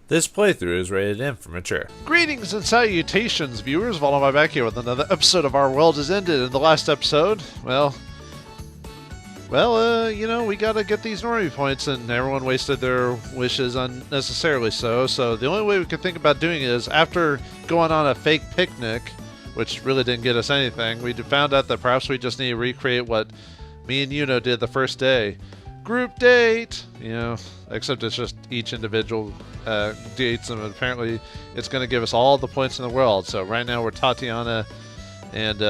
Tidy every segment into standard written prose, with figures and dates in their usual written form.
This playthrough is rated M for mature. Greetings and salutations, viewers. Vauldemare back here with another episode of Our World is Ended. In the last episode, you know, we gotta get these normie points, and everyone wasted their wishes unnecessarily so the only way we could think about doing it is after going on a fake picnic, which really didn't get us anything, we found out that perhaps we just need to recreate what me and Yuno did the first day. Group date! You know, except it's just each individual dates, and apparently it's going to give us all the points in the world. So right now we're Tatiana, and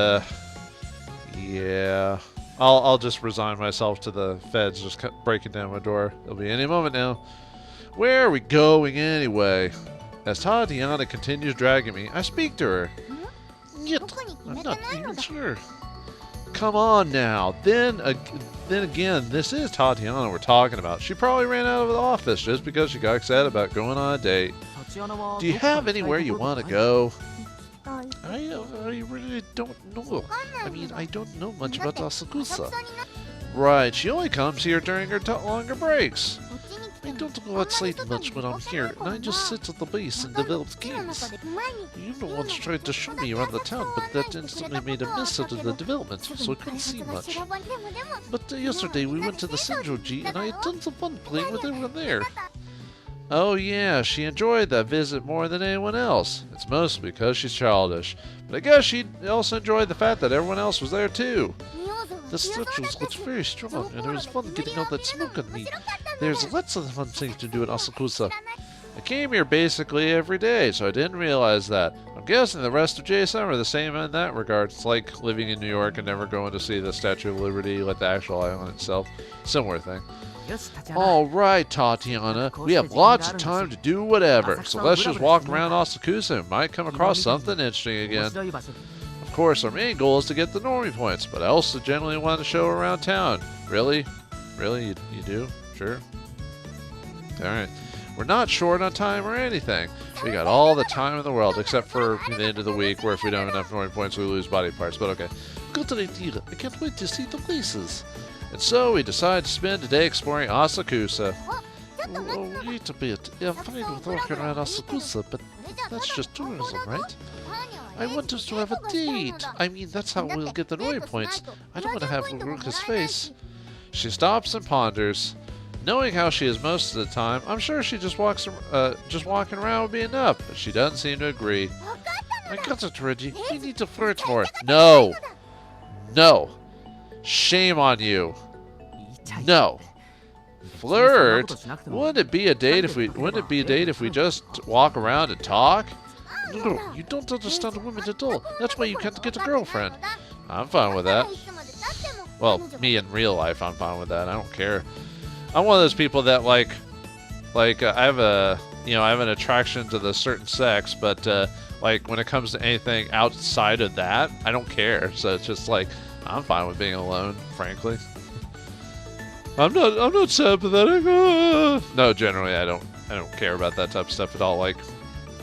yeah, I'll just resign myself to the feds just breaking down my door. It'll be any moment now. Where are we going anyway? As Tatiana continues dragging me, I speak to her. Yet, I'm not even sure. Come on now. Then again, this is Tatiana we're talking about. She probably ran out of the office just because she got excited about going on a date. Do you have anywhere you want to go? I really don't know. I mean, I don't know much about Asakusa. Right, she only comes here during her longer breaks. I don't go outside much when I'm here, and I just sit at the base and develop games. You know, once tried to show me around the town, but that instantly made a mess out of the development, so I couldn't see much. But yesterday we went to the Senjoji, and I had tons of fun playing with everyone there. Oh yeah, she enjoyed that visit more than anyone else. It's mostly because she's childish, but I guess she also enjoyed the fact that everyone else was there too. The statues looked very strong, and it was fun getting all that smoke on me. There's lots of fun things to do in Asakusa. I came here basically every day, so I didn't realize that. I'm guessing the rest of JSM are the same in that regard. It's like living in New York and never going to see the Statue of Liberty, like the actual island itself. Similar thing. Alright, Tatiana, we have lots of time to do whatever, so let's just walk around Asakusa and might come across something interesting again. Of course, our main goal is to get the normie points, but I also generally want to show around town. Really? Really? You do? Sure? Alright. We're not short on time or anything. We got all the time in the world, except for the end of the week, where if we don't have enough normie points, we lose body parts, but okay. Good idea. I can't wait to see the places. And so we decide to spend the day exploring Asakusa. Oh, wait a bit. I'm fine with walking around Asakusa, but that's just tourism, right? I want us to have a date. I mean, that's how we'll get the normie points. I don't want to have Ruka's face. She stops and ponders. Knowing how she is most of the time, I'm sure she just walking around would be enough, but she doesn't seem to agree. I got it, Reiji. We need to flirt more. No. No. Shame on you. No. Flirt? Wouldn't it be a date if we just walk around and talk? No, you don't understand women at all. That's why you can't get a girlfriend. I'm fine with that. Well, me in real life, I'm fine with that. I don't care. I'm one of those people that I have an attraction to the certain sex, but like when it comes to anything outside of that, I don't care. So it's just like I'm fine with being alone, frankly. I'm not sympathetic. No, generally I don't care about that type of stuff at all. Like,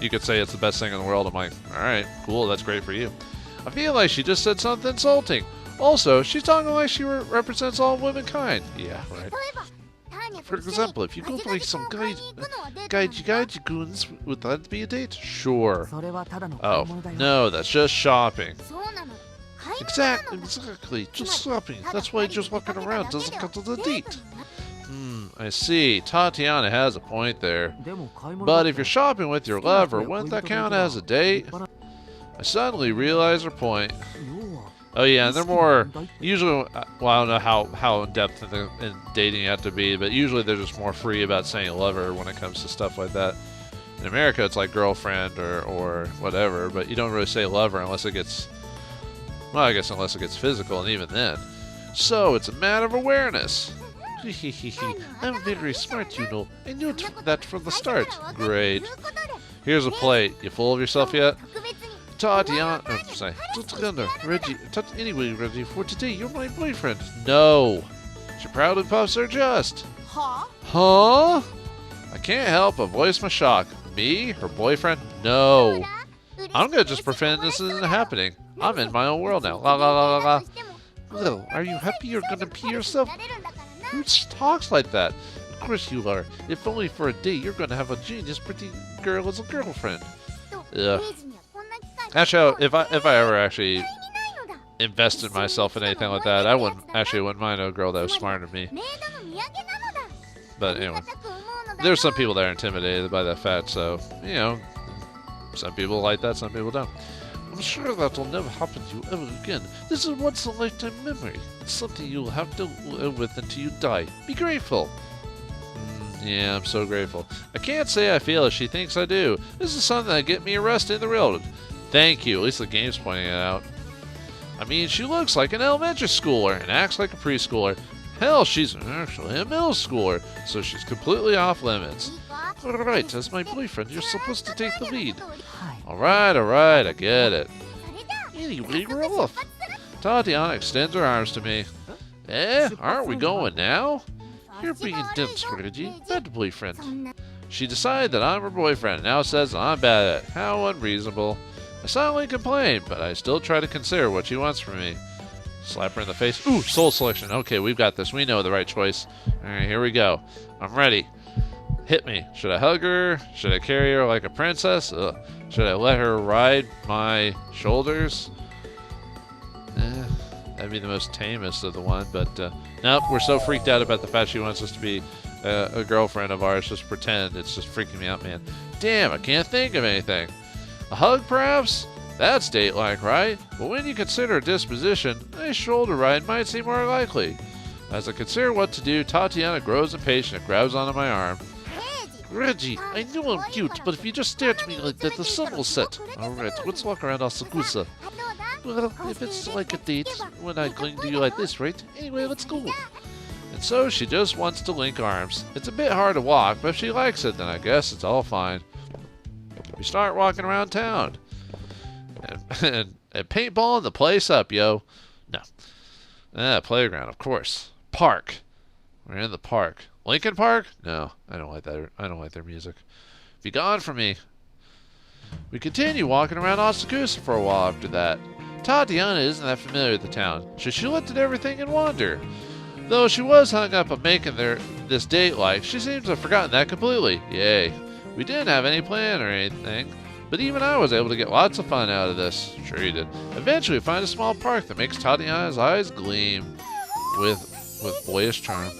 you could say it's the best thing in the world. I'm like, alright, cool, that's great for you. I feel like she just said something insulting. Also, she's talking like she represents all womankind. Yeah, right. For example, if you go play some gaiji goons, would that be a date? Sure. Oh, no, that's just shopping. Exactly, just shopping. That's why just walking around doesn't count to the date. I see. Tatiana has a point there. But if you're shopping with your lover, wouldn't that count as a date? I suddenly realize her point. Oh yeah, and they're more, usually, well, I don't know how in-depth in dating you have to be, but usually they're just more free about saying lover when it comes to stuff like that. In America, it's like girlfriend or whatever, but you don't really say lover unless it gets, well, I guess unless it gets physical, and even then. So, it's a matter of awareness. I'm very smart, you know. I knew that from the start. Great. Here's a plate. You full of yourself yet? Tatiana, Reiji. Anyway, Reiji, for today, you're my boyfriend. No. She proudly puffs her chest. Huh? I can't help but voice my shock. Me? Her boyfriend? No. I'm gonna just pretend this isn't happening. I'm in my own world now. La la la la la. Well, are you happy you're gonna pee yourself? Who talks like that? course you are. If only for a date, you're gonna have a genius pretty girl as a girlfriend. Ugh. Actually, if I ever actually invested myself in anything like that, I wouldn't mind a girl that was smarter than me. But anyway, there's some people that are intimidated by that fact, so, you know, some people like that, some people don't. I'm sure that'll never happen to you ever again. This is once a lifetime memory. It's something you'll have to live with until you die. Be grateful. Yeah, I'm so grateful. I can't say I feel as she thinks I do. This is something that get me arrested in the real world. Thank you. At least the game's pointing it out. I mean, she looks like an elementary schooler and acts like a preschooler. Hell, she's actually a middle schooler, so she's completely off limits. Alright, as my boyfriend, you're supposed to take the lead. Alright, I get it. Anyway, we're off. Tatiana extends her arms to me. Aren't we going now? You're being dense, Reiji. Bad boyfriend. She decided that I'm her boyfriend and now says that I'm bad at it. How unreasonable. I silently complain, but I still try to consider what she wants from me. Slap her in the face. Ooh, soul selection. Okay, we've got this. We know the right choice. Alright, here we go. I'm ready. Hit me. Should I hug her? Should I carry her like a princess? Ugh. Should I let her ride my shoulders? That'd be the most tamest of the one, but nope, we're so freaked out about the fact she wants us to be a girlfriend of ours. Just pretend. It's just freaking me out, man. Damn, I can't think of anything. A hug, perhaps? That's date-like, right? But when you consider her disposition, a shoulder ride might seem more likely. As I consider what to do, Tatiana grows impatient and grabs onto my arm. Reiji, I know I'm cute, but if you just stare at me like that, the sun will set. Alright, let's walk around Asakusa. Well, if it's like a date, when I cling to you like this, right? Anyway, let's go. And so she just wants to link arms. It's a bit hard to walk, but if she likes it, then I guess it's all fine. We start walking around town. And paintballing the place up, yo. No. Playground, of course. Park. We're in the park. Lincoln Park? No, I don't like that. I don't like their music. Be gone from me. We continue walking around Asakusa for a while after that. Tatiana isn't that familiar with the town, so she looked at everything and wondered. Though she was hung up on making this date like, she seems to have forgotten that completely. Yay. We didn't have any plan or anything, but even I was able to get lots of fun out of this. Sure you did. Eventually we find a small park that makes Tatiana's eyes gleam with boyish charm.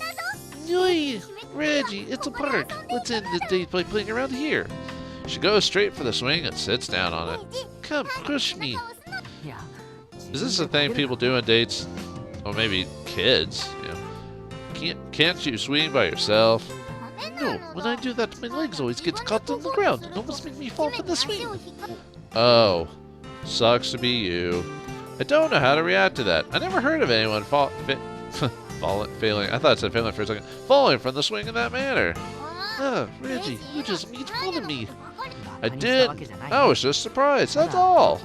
Yay! Reiji, it's a park. Let's end the date by playing around here. She goes straight for the swing and sits down on it. Come, push me. Is this a thing people do on dates? Or maybe kids? You know. Can't you swing by yourself? No, when I do that, my legs always get caught on the ground and almost make me fall from the swing. Oh, sucks to be you. I don't know how to react to that. I never heard of anyone failing. I thought it said failing for a second. Falling from the swing in that manner. Reiji, you just made fun of me. I did. I was just surprised. That's all.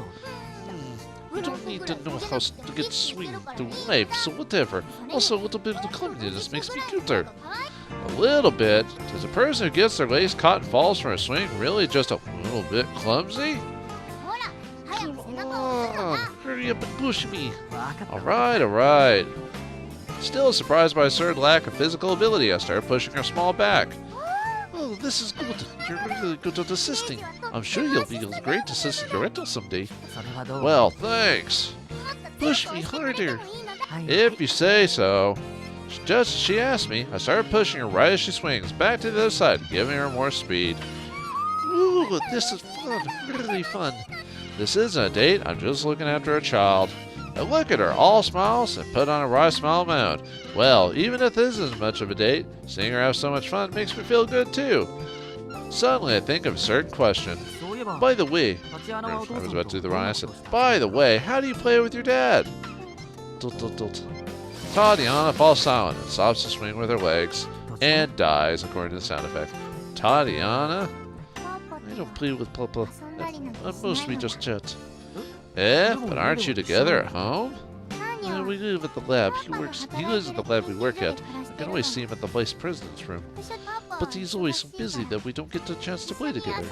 You don't need to know how to get swing through life, so whatever. Also, a little bit of the clumsiness makes me cuter. A little bit? Does a person who gets their legs caught and falls from a swing really just a little bit clumsy? Come on, hurry up and push me. Alright. Still surprised by a certain lack of physical ability, I started pushing her small back. Oh, this is good. You're really good at assisting. I'm sure you'll be a great assistant director someday. Well, thanks. Push me harder. If you say so. Just as she asked me, I started pushing her right as she swings back to the other side, giving her more speed. Ooh, this is fun. Really fun. This isn't a date. I'm just looking after a child. I look at her, all smiles, and put on a wry smile of my own. Well, even if this isn't much of a date, seeing her have so much fun makes me feel good too. Suddenly, I think of a certain question. By the way, I was about to do the wrong answer. By the way, how do you play with your dad? Tatiana falls silent and stops to swing with her legs and dies, according to the sound effect. Tatiana? I don't play with Papa. I'm mostly just chat. But aren't you together at home? We live at the lab. He lives at the lab we work at. I can always see him at the vice president's room. But he's always so busy that we don't get the chance to play together.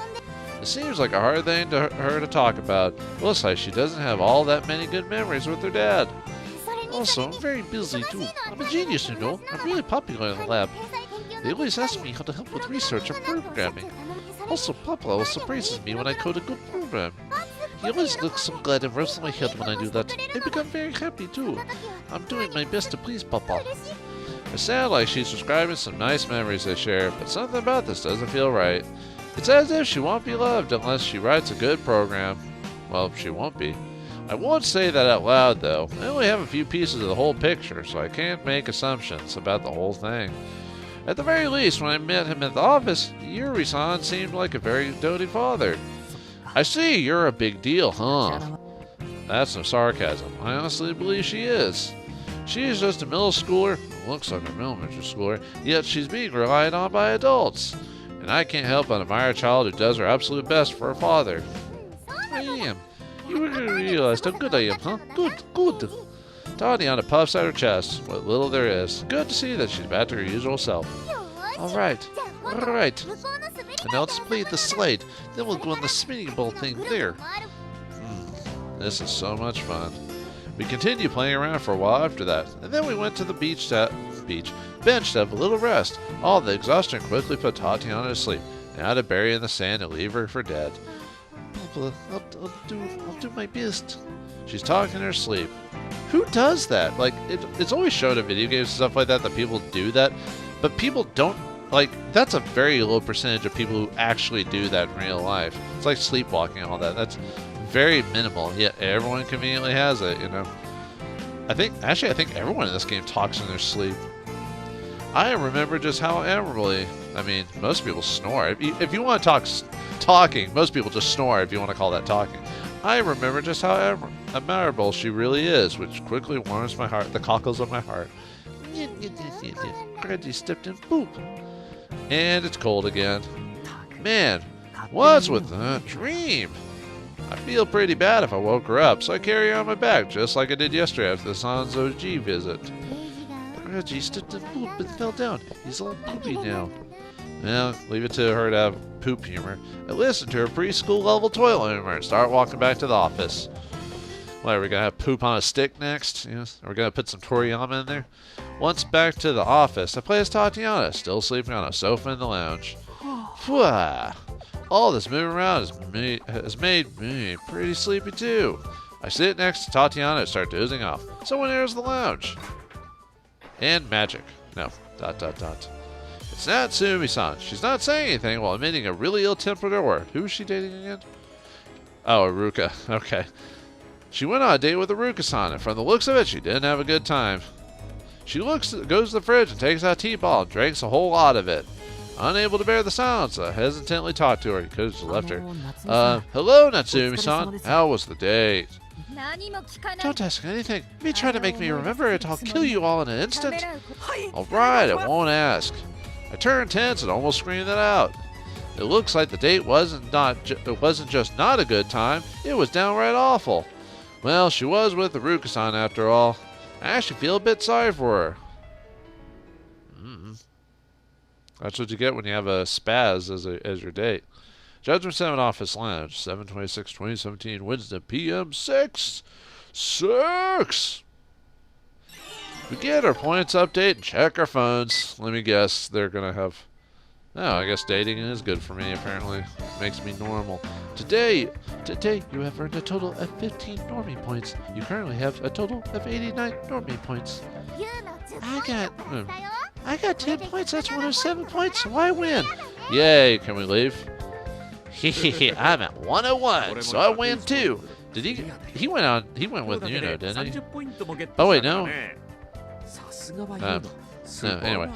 It seems like a hard thing to her to talk about. Looks like she doesn't have all that many good memories with her dad. Also, I'm very busy too. I'm a genius, you know. I'm really popular in the lab. They always ask me how to help with research and programming. Also, Papa also praises me when I code a good program. He always looks so glad and rubs my head when I do that. I become very happy too. I'm doing my best to please Papa. It sounds like she's describing some nice memories they share, but something about this doesn't feel right. It's as if she won't be loved unless she writes a good program. Well, she won't be. I won't say that out loud, though. I only have a few pieces of the whole picture, so I can't make assumptions about the whole thing. At the very least, when I met him at the office, Yuri-san seemed like a very doting father. I see, you're a big deal, huh? That's no sarcasm. I honestly believe she is. She is just a middle schooler, looks like a elementary schooler, yet she's being relied on by adults. And I can't help but admire a child who does her absolute best for her father. I am. You really realized how good I am, huh? Good, good. Tatiana puffs out her chest, what little there is. Good to see that she's back to her usual self. Alright, alright. And now let's play the slide. Then we'll go on the spinning ball thing there. This is so much fun. We continued playing around for a while after that, and then we went to the bench to have a little rest. All the exhaustion quickly put Tatiana to sleep. Now to bury in the sand and leave her for dead. Papa, I'll do my best. She's talking in her sleep. Who does that? Like, it's always shown in video games and stuff like that people do that, but people don't, like, that's a very low percentage of people who actually do that in real life. It's like sleepwalking and all that. That's very minimal, yet everyone conveniently has it, you know. I think everyone in this game talks in their sleep. I remember just how admirably, I mean, most people snore. If you want to talk talking, most people just snore if you want to call that talking. I remember just how admirable she really is, which quickly warms my heart, the cockles of my heart. Reggie stepped in, boop. And it's cold again. Man, what's with that dream? I feel pretty bad if I woke her up, so I carry her on my back, just like I did yesterday after the Sanzo G visit. Reggie stepped in poop and fell down. He's all poopy now. Well, leave it to her to have poop humor. I listen to her preschool level toilet humor and start walking back to the office. What, are we going to have poop on a stick next? Yes. Are we going to put some Toriyama in there? Once back to the office, I play as Tatiana, still sleeping on a sofa in the lounge. Pwah! All this moving around has made me pretty sleepy too. I sit next to Tatiana and start dozing off. Someone enters the lounge. And magic. No. ... It's Natsumi-san. She's not saying anything while emitting a really ill-tempered aura. Who is she dating again? Oh, Aruka. Okay. She went on a date with Aruka-san, and from the looks of it, she didn't have a good time. She goes to the fridge and takes out a tea-ball and drinks a whole lot of it. Unable to bear the silence, I hesitantly talked to her. He could have just left her. Hello, Natsumi-san. How was the date? Don't ask anything. If you try to make me remember it, I'll kill you all in an instant. Alright, I won't ask. I turned tense and almost screamed it out. It looks like the date wasn't just not a good time, it was downright awful. Well, she was with Aruka-san after all. I actually feel a bit sorry for her. That's what you get when you have a spaz as your date. Judgement 7 Office Lounge, 7/26/2017, Wednesday, PM 6. We get our points update and check our phones. Let me guess, they're going to have... Oh, I guess dating is good for me, apparently. It makes me normal. Today, you have earned a total of 15 normie points. You currently have a total of 89 normie points. I got 10 points. That's one of 7 points, so I win. Yay, can we leave? Hehehe, I'm at 101, so I win too. Did he went with Nuno, didn't he? Oh wait, no. No, anyway,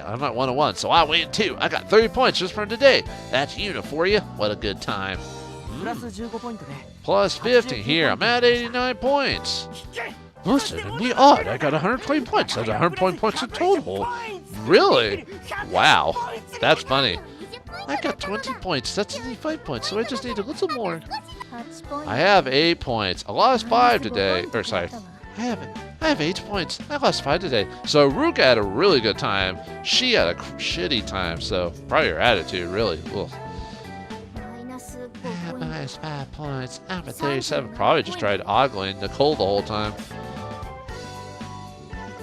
I'm at 101, so I win too. I got 30 points just from today. That's Una for you. What a good time. Plus 50 here. I'm at 89 points. Listen, in the odd, I got 120 points. That's 120 points in total. Really? Wow. That's funny. I got 20 points. That's 85 points, so I just need a little more. I have 8 points. I lost 5 today. Or, sorry. I have 8 points. I lost 5 today. So Ruka had a really good time. She had a shitty time, so probably her attitude, really. Ugh. Minus 5 points. I'm at 37. Probably just tried ogling Nicole the whole time.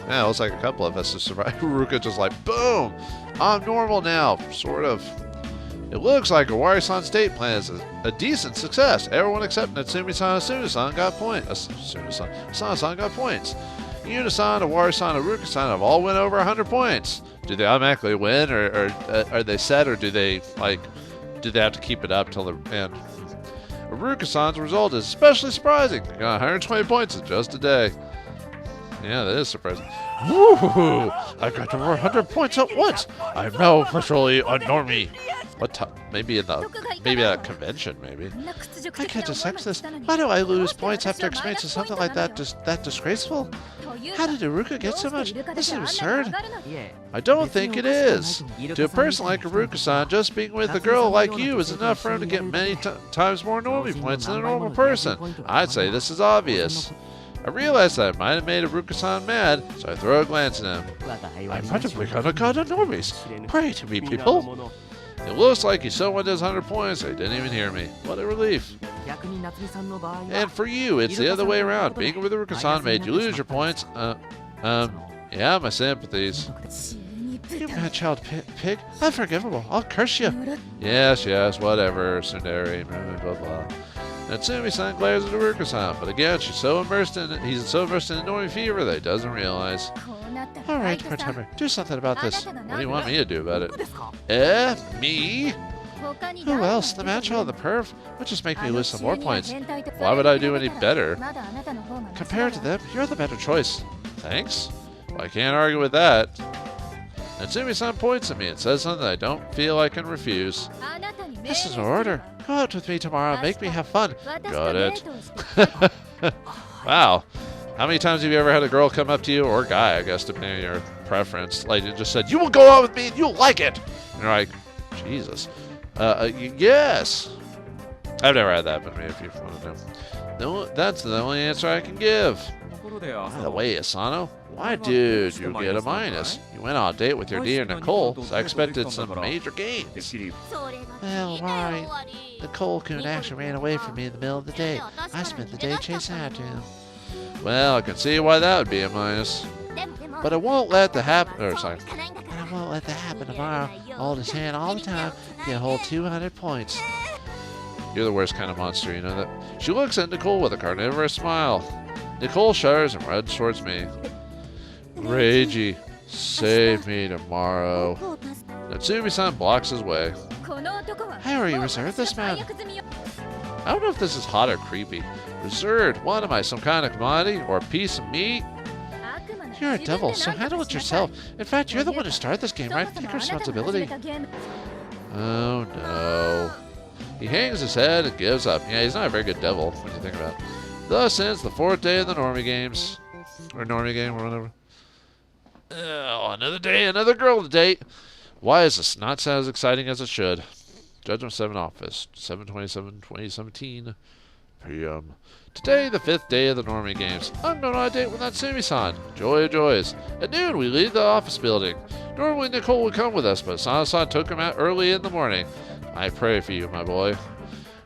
Yeah, it looks like a couple of us to survive. Ruka just like, boom! I'm normal now, sort of. It looks like Owari-san's date plan is a decent success. Everyone except Natsumi-san and Asuna-san got points. Asuna-san got points. Yuna-san, Owari-san, and Ruka-san have all went over 100 points. Do they automatically win, or are they set, or do they have to keep it up till the end? Ruka-san's result is especially surprising. He got 120 points in just a day. Yeah, that is surprising. Woo! I got over 100 points at once. I'm now officially a normie. What time? Maybe at a convention, maybe. I can't accept this. Why do I lose points after experiencing something like that? That disgraceful? How did Iruka get so much? This is absurd. I don't think it is. To a person like Iruka-san, just being with a girl like you is enough for him to get many times more normie points than a normal person. I'd say this is obvious. I realized that I might have made Iruka-san mad, so I throw a glance at him. I might have become a god of normies. Pray to me, people. It looks like he still went his 100 points. They didn't even hear me. What a relief. And for you, it's the other way around. Being with Iruka-san made you lose your points. Yeah, my sympathies. You man-child pig. Unforgivable. I'll curse you. Yes, whatever, tsundere, blah, blah. Natsumi-san glares at Iruka-san, but again, he's so immersed in normie fever that he doesn't realize. Alright, part-timer, do something about this. What do you want me to do about it? Me? Who else? The man-child, the perv? Would just make me lose some more points. Why would I do any better? Compared to them, you're the better choice. Thanks? Well, I can't argue with that. Natsumi-san points at me and says something I don't feel I can refuse. This is an order. Go out with me tomorrow and make me have fun. Got it. Wow. How many times have you ever had a girl come up to you, or guy, I guess, depending on your preference, like, and just said, you will go out with me and you'll like it? And you're like, Jesus. Yes. I've never had that, but maybe if you want to know. No, that's the only answer I can give. By the way, Asano, why did you get a minus? You went on a date with your dear Nicole, so I expected some major gains. Well, right. Nicole-kun actually ran away from me in the middle of the day. I spent the day chasing after him. Well, I can see why that would be a minus. But I won't let that happen. I won't let that happen tomorrow. Hold his hand all the time. Get a whole 200 points. You're the worst kind of monster, you know that? She looks at Nicole with a carnivorous smile. Nicole shudders and runs towards me. Reiji, save me tomorrow. Natsumi-san blocks his way. How are you reserved this man? I don't know if this is hot or creepy. Reserved? What am I, some kind of commodity or a piece of meat? You're a devil, so handle it yourself. In fact, you're the one who started this game, right? Take responsibility. Oh no. He hangs his head and gives up. Yeah, he's not a very good devil when you think about it. Thus ends the 4th day of the normie games. Or normie game, or whatever. Oh, another day, another girl to date. Why is this not as exciting as it should? Judgement 7 Office, 7/27/2017 p.m. Today, the 5th day of the normie games. I'm going on a date with Natsumi-san. Joy of joys. At noon, we leave the office building. Normally, Nicole would come with us, but Sana-san took him out early in the morning. I pray for you, my boy.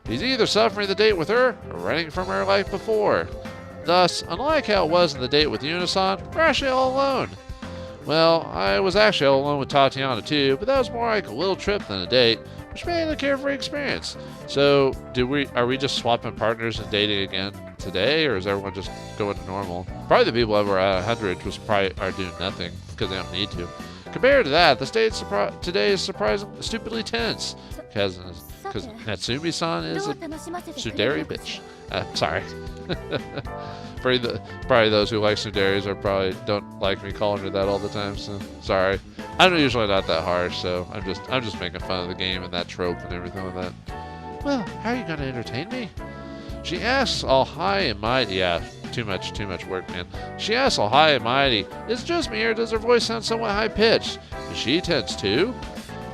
He's either suffering the date with her or running from her like before. Thus, unlike how it was in the date with Yuna-san, we're actually all alone. Well, I was actually all alone with Tatiana too, but that was more like a little trip than a date, which made it a carefree experience. So, are we just swapping partners and dating again today, or is everyone just going to normal? Probably the people that were at 100 are doing nothing because they don't need to. Compared to that, the state today is surprisingly stupidly tense because Natsumi-san is a tsundere bitch. Sorry. Probably those who like tsunderes probably don't like me calling her that all the time. So sorry. I'm usually not that harsh, so I'm just making fun of the game and that trope and everything like that. Well, how are you gonna entertain me? She asks all high and mighty. Yeah, too much work, man. She asks all high and mighty. Is it just me or does her voice sound somewhat high pitched? Is she tense too?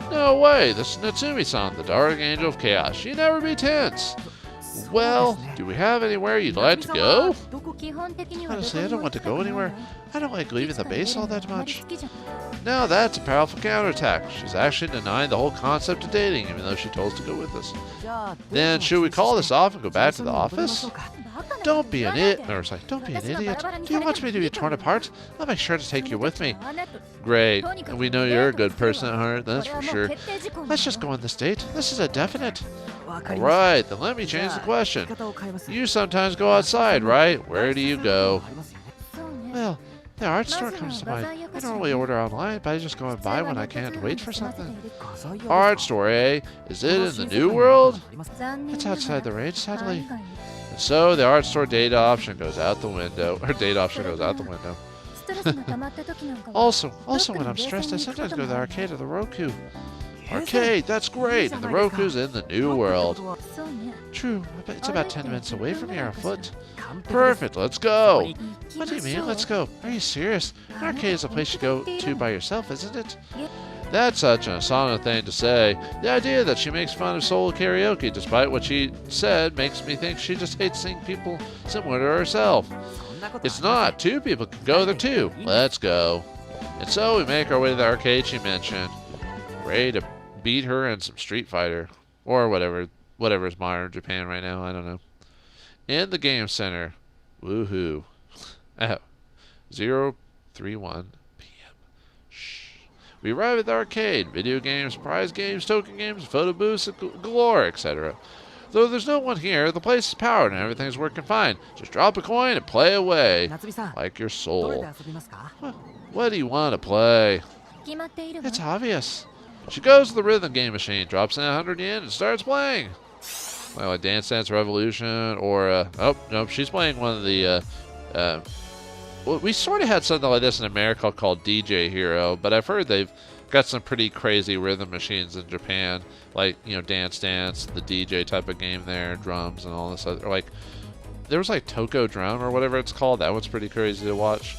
No way. This is Natsumi-san, the dark angel of chaos. She'd never be tense. Well, do we have anywhere you'd like to go? Honestly, I don't want to go anywhere. I don't like leaving the base all that much. Now that's a powerful counterattack. She's actually denying the whole concept of dating, even though she told us to go with us. Then should we call this off and go back to the office? Don't be an idiot. Don't be an idiot. Do you want me to be torn apart? I'll make sure to take you with me. Great. And we know you're a good person at heart, that's for sure. Let's just go on this date. This is a definite. Alright, then let me change the question. You sometimes go outside, right? Where do you go? Well, the art store comes to mind. I normally order online, but I just go and buy when I can't wait for something. Art store, eh? Is it in the new world? It's outside the range, sadly. And so the art store data option goes out the window. Or data option goes out the window. Also when I'm stressed, I sometimes go to the arcade or the Roku. Arcade, that's great! And the Roku's in the new world. True, but it's about 10 minutes away from here on foot. Perfect, let's go! What do you mean, let's go? Are you serious? An arcade is a place you go to by yourself, isn't it? That's such an Asana thing to say. The idea that she makes fun of solo karaoke despite what she said makes me think she just hates seeing people similar to herself. It's not. 2 people can go there too. Let's go. And so we make our way to the arcade she mentioned. Ready to beat her in some Street Fighter. Or whatever is modern Japan right now. I don't know. In the game center. Woohoo. Oh. 0:31 p.m. Shh. We arrive at the arcade. Video games, prize games, token games, photo booths galore, etc. Though there's no one here, the place is powered and everything's working fine. Just drop a coin and play away. Like your soul. What do you want to play? It's obvious. She goes to the rhythm game machine, drops in 100 yen, and starts playing. Like Dance Dance Revolution, or, oh, nope, she's playing one of the, well, we sort of had something like this in America called DJ Hero, but I've heard they've got some pretty crazy rhythm machines in Japan, like, Dance Dance, the DJ type of game there, drums and all this other, like, there was like Toko Drum or whatever it's called. That one's pretty crazy to watch.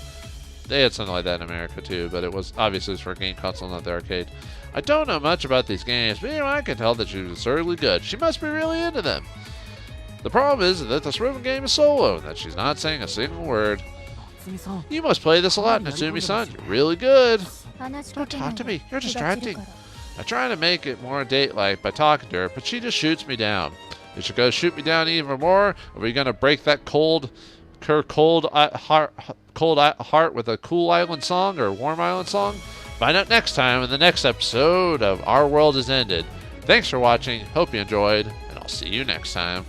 They had something like that in America too, but it was obviously for a game console, not the arcade. I don't know much about these games, but I can tell that she's absurdly good. She must be really into them. The problem is that this rhythm game is solo, and that she's not saying a single word. You must play this a lot, Natsumi-san. You're really good. Don't talk to me. You're distracting. I try to make it more date-like by talking to her, but she just shoots me down. Is she going to shoot me down even more? Are we going to break that cold heart with a cool island song or a warm island song? Find out next time in the next episode of Our World Is Ended. Thanks for watching. Hope you enjoyed, and I'll see you next time.